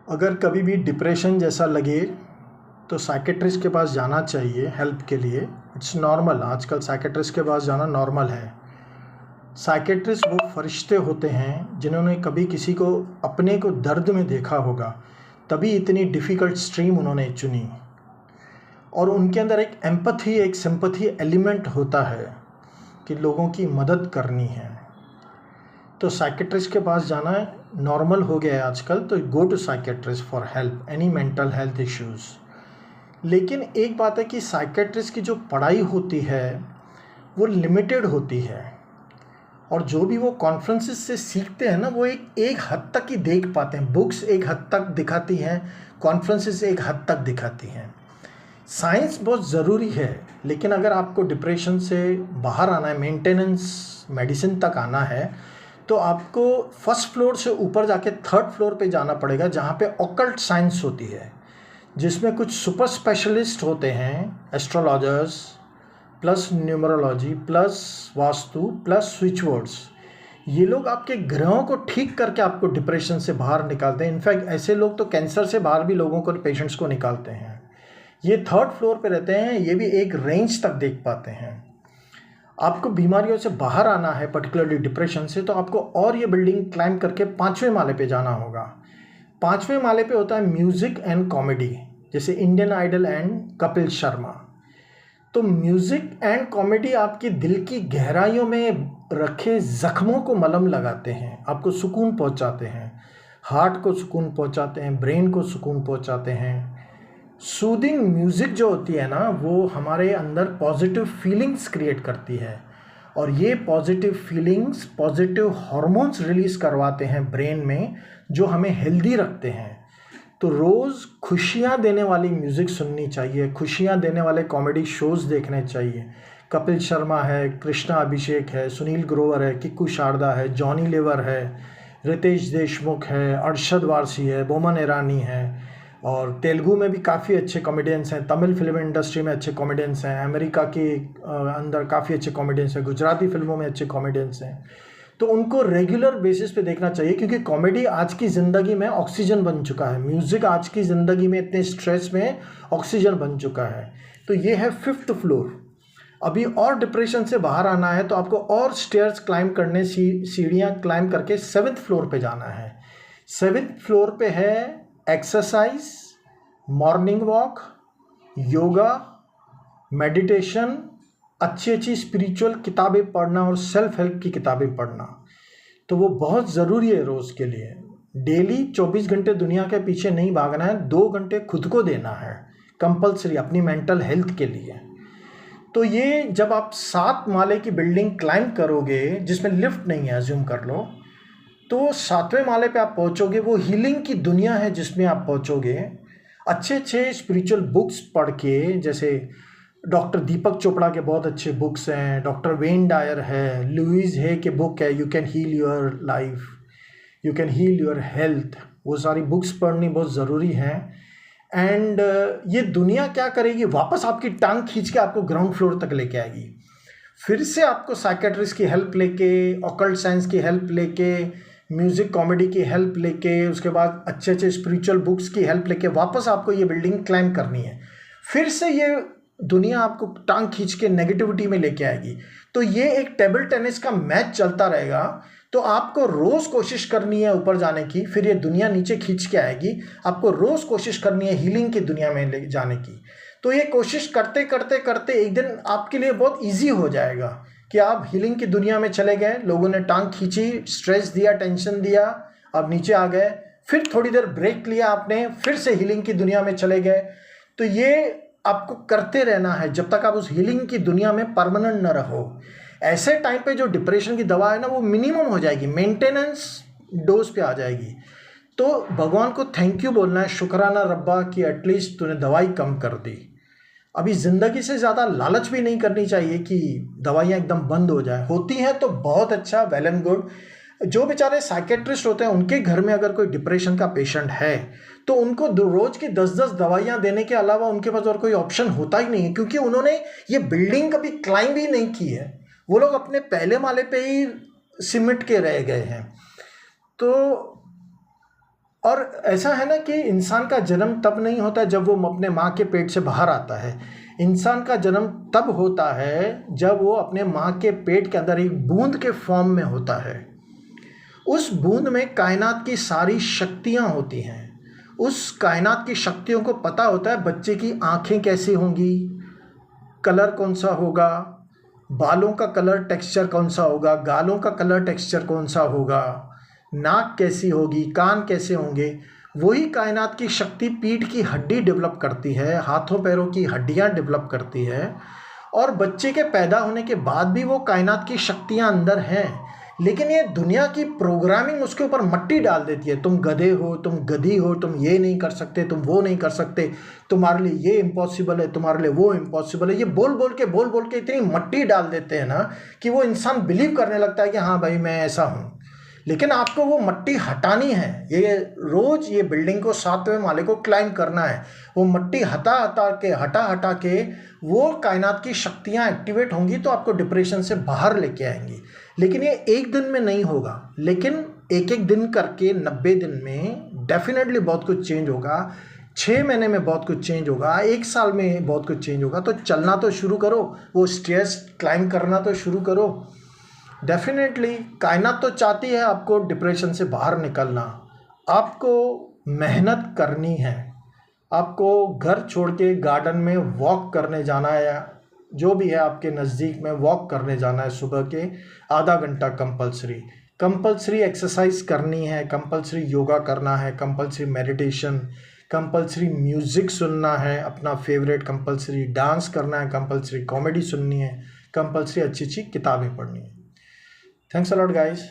अगर कभी भी डिप्रेशन जैसा लगे तो साइकेट्रिस्ट के पास जाना चाहिए हेल्प के लिए। इट्स नॉर्मल, आजकल साइकेट्रिस्ट के पास जाना नॉर्मल है। साइकेट्रिस्ट वो फरिश्ते होते हैं जिन्होंने कभी किसी को अपने को दर्द में देखा होगा, तभी इतनी डिफ़िकल्ट स्ट्रीम उन्होंने चुनी। और उनके अंदर एक एम्पथी, एक सिंपथी एलिमेंट होता है कि लोगों की मदद करनी है। तो साइकेट्रिस्ट के पास जाना नॉर्मल हो गया है आजकल। तो go to psychiatrist for help any mental health issues. लेकिन एक बात है कि साइकेट्रिस्ट की जो पढ़ाई होती है वो लिमिटेड होती है, और जो भी वो कॉन्फ्रेंसेस से सीखते हैं ना, वो एक हद तक ही देख पाते हैं। बुक्स एक हद तक दिखाती हैं, कॉन्फ्रेंसेस एक हद तक दिखाती हैं। साइंस बहुत ज़रूरी है, लेकिन अगर आपको डिप्रेशन से बाहर आना है, मेंटेनेंस मेडिसिन तक आना है, तो आपको फर्स्ट फ्लोर से ऊपर जाके थर्ड फ्लोर पे जाना पड़ेगा, जहाँ पे ऑकल्ट साइंस होती है, जिसमें कुछ सुपर स्पेशलिस्ट होते हैं, astrologers plus numerology plus vastu plus switch words. ये लोग आपके ग्रहों को ठीक करके आपको डिप्रेशन से बाहर निकालते हैं। इनफैक्ट ऐसे लोग तो कैंसर से बाहर भी लोगों को, पेशेंट्स को निकालते हैं। ये थर्ड फ्लोर पे रहते हैं, ये भी एक रेंज तक देख पाते हैं। आपको बीमारियों से बाहर आना है, पर्टिकुलरली डिप्रेशन से, तो आपको और ये बिल्डिंग क्लाइम करके 5वें माले पे जाना होगा। 5वें माले पे होता है म्यूज़िक एंड कॉमेडी, जैसे Indian Idol and Kapil Sharma. तो म्यूज़िक एंड कॉमेडी आपकी दिल की गहराइयों में रखे ज़ख्मों को मलहम लगाते हैं, आपको सुकून पहुंचाते हैं, हार्ट को सुकून पहुंचाते हैं, ब्रेन को सुकून पहुंचाते हैं। सूदिंग म्यूज़िक जो होती है ना, वो हमारे अंदर पॉजिटिव फीलिंग्स क्रिएट करती है, और ये positive feelings positive hormones release करवाते हैं ब्रेन में, जो हमें हेल्दी रखते हैं। तो रोज़ खुशियाँ देने वाली म्यूज़िक सुननी चाहिए, खुशियाँ देने वाले कॉमेडी शोज़ देखने चाहिए। कपिल शर्मा है, कृष्णा अभिषेक है, सुनील ग्रोवर है, किक्कू शारदा है, जॉनी लीवर है, रितेश देशमुख है, अरशद वारसी है, बोमन ईरानी है, और तेलुगु में भी काफ़ी अच्छे कॉमेडियंस हैं, तमिल फिल्म इंडस्ट्री में अच्छे कॉमेडियंस हैं, अमेरिका के अंदर काफ़ी अच्छे कॉमेडियंस हैं, गुजराती फिल्मों में अच्छे कॉमेडियंस हैं। तो उनको रेगुलर बेसिस पे देखना चाहिए, क्योंकि कॉमेडी आज की ज़िंदगी में ऑक्सीजन बन चुका है। म्यूज़िक आज की ज़िंदगी में इतने स्ट्रेस में ऑक्सीजन बन चुका है। तो ये है 5th फ्लोर। अभी और डिप्रेशन से बाहर आना है तो आपको और स्टेयर्स क्लाइम करने, सीढ़ियाँ क्लाइम करके 7th फ्लोर पे जाना है। 7th फ्लोर पे है exercise, morning walk, yoga, meditation, अच्छी अच्छी स्पिरिचुअल किताबें पढ़ना और सेल्फ हेल्प की किताबें पढ़ना। तो वो बहुत ज़रूरी है रोज़ के लिए। डेली 24 घंटे दुनिया के पीछे नहीं भागना है, 2 घंटे खुद को देना है कंपलसरी अपनी मेंटल हेल्थ के लिए। तो ये जब आप 7 माले की बिल्डिंग क्लाइम करोगे, जिसमें लिफ्ट नहीं है, अज्यूम कर लो, तो 7वें माले पे आप पहुँचोगे। वो हीलिंग की दुनिया है जिसमें आप पहुँचोगे। अच्छे अच्छे स्पिरिचुअल बुक्स पढ़ के, जैसे डॉक्टर दीपक चोपड़ा के बहुत अच्छे बुक्स हैं, डॉक्टर वेन डायर है, लुइस हे के बुक है you can heal your life, you can heal your health. वो सारी बुक्स पढ़नी बहुत ज़रूरी हैं। एंड ये दुनिया क्या करेगी, वापस आपकी टांग खींच के आपको ग्राउंड फ्लोर तक लेके आएगी। फिर से आपको साइकेट्रिस्ट की हेल्प लेके, ऑकल्ट साइंस की हेल्प लेके, म्यूज़िक कॉमेडी की हेल्प लेके, उसके बाद अच्छे अच्छे स्पिरिचुअल बुक्स की हेल्प लेके वापस आपको ये बिल्डिंग क्लाइम करनी है। फिर से ये दुनिया आपको टांग खींच के नेगेटिविटी में लेके आएगी। तो ये एक टेबल टेनिस का मैच चलता रहेगा। तो आपको रोज़ कोशिश करनी है ऊपर जाने की, फिर ये दुनिया नीचे खींच के आएगी। आपको रोज़ कोशिश करनी है हीलिंग की दुनिया में ले जाने की। तो ये कोशिश करते करते करते एक दिन आपके लिए बहुत ईजी हो जाएगा कि आप हीलिंग की दुनिया में चले गए। लोगों ने टांग खींची, स्ट्रेस दिया, टेंशन दिया, आप नीचे आ गए। फिर थोड़ी देर ब्रेक लिया आपने, फिर से हीलिंग की दुनिया में चले गए। तो ये आपको करते रहना है जब तक आप उस हीलिंग की दुनिया में परमानेंट न रहो। ऐसे टाइम पे जो डिप्रेशन की दवा है ना, वो मिनिमम हो जाएगी, मेंटेनेंस डोज पे आ जाएगी। तो भगवान को थैंक यू बोलना है, शुक्राना रब्बा, कि एटलीस्ट तूने दवाई कम कर दी। अभी ज़िंदगी से ज़्यादा लालच भी नहीं करनी चाहिए कि दवाइयाँ एकदम बंद हो जाए। होती हैं तो बहुत अच्छा, वेल एंड गुड। जो बेचारे साइकेट्रिस्ट होते हैं, उनके घर में अगर कोई डिप्रेशन का पेशेंट है तो उनको रोज़ की 10-10 दवाइयाँ देने के अलावा उनके पास और कोई ऑप्शन होता ही नहीं है, क्योंकि उन्होंने ये बिल्डिंग कभी क्लाइंब ही नहीं की है। वो लोग अपने पहले माले पे ही सिमट के रह गए हैं। तो और ऐसा है ना कि इंसान का जन्म तब नहीं होता जब वो अपने माँ के पेट से बाहर आता है। इंसान का जन्म तब होता है जब वो अपने माँ के पेट के अंदर एक बूंद के फॉर्म में होता है। उस बूंद में कायनात की सारी शक्तियाँ होती हैं। उस कायनात की शक्तियों को पता होता है बच्चे की आँखें कैसी होंगी, कलर कौन सा होगा, बालों का कलर टेक्सचर कौन सा होगा, गालों का कलर टेक्सचर कौन सा होगा, नाक कैसी होगी, कान कैसे होंगे। वही कायनात की शक्ति पीठ की हड्डी डेवलप करती है, हाथों पैरों की हड्डियां डेवलप करती है। और बच्चे के पैदा होने के बाद भी वो कायनात की शक्तियां अंदर हैं, लेकिन ये दुनिया की प्रोग्रामिंग उसके ऊपर मट्टी डाल देती है। तुम गधे हो, तुम गधी हो, तुम ये नहीं कर सकते, तुम वो नहीं कर सकते, तुम्हारे लिए ये इम्पॉसिबल है, तुम्हारे लिए वो इम्पॉसिबल है। ये बोल बोल के इतनी मट्टी डाल देते हैं ना कि वो इंसान बिलीव करने लगता है कि हाँ भाई मैं ऐसा हूँ। लेकिन आपको वो मट्टी हटानी है। ये रोज़ ये बिल्डिंग को 7वें माले को क्लाइम करना है। वो मट्टी हटा के वो कायनात की शक्तियाँ एक्टिवेट होंगी तो आपको डिप्रेशन से बाहर लेके आएंगी। लेकिन ये एक दिन में नहीं होगा, लेकिन एक एक दिन करके 90 दिन में डेफिनेटली बहुत कुछ चेंज होगा। 6 महीने में बहुत कुछ चेंज होगा, 1 साल में बहुत कुछ चेंज होगा। तो चलना तो शुरू करो, वो स्टेयर्स क्लाइम करना तो शुरू करो। डेफिनेटली कायनात तो चाहती है आपको डिप्रेशन से बाहर निकलना। आपको मेहनत करनी है। आपको घर छोड़ के गार्डन में वॉक करने जाना है, या जो भी है आपके नज़दीक में वॉक करने जाना है। सुबह के आधा घंटा कंपल्सरी एक्सरसाइज करनी है, कंपल्सरी योगा करना है, कंपल्सरी मेडिटेशन, कंपल्सरी म्यूज़िक सुनना है अपना फेवरेट, कंपल्सरी डांस करना है, कंपल्सरी कॉमेडी सुननी है, कंपल्सरी अच्छी अच्छी किताबें पढ़नी है। Thanks a lot guys.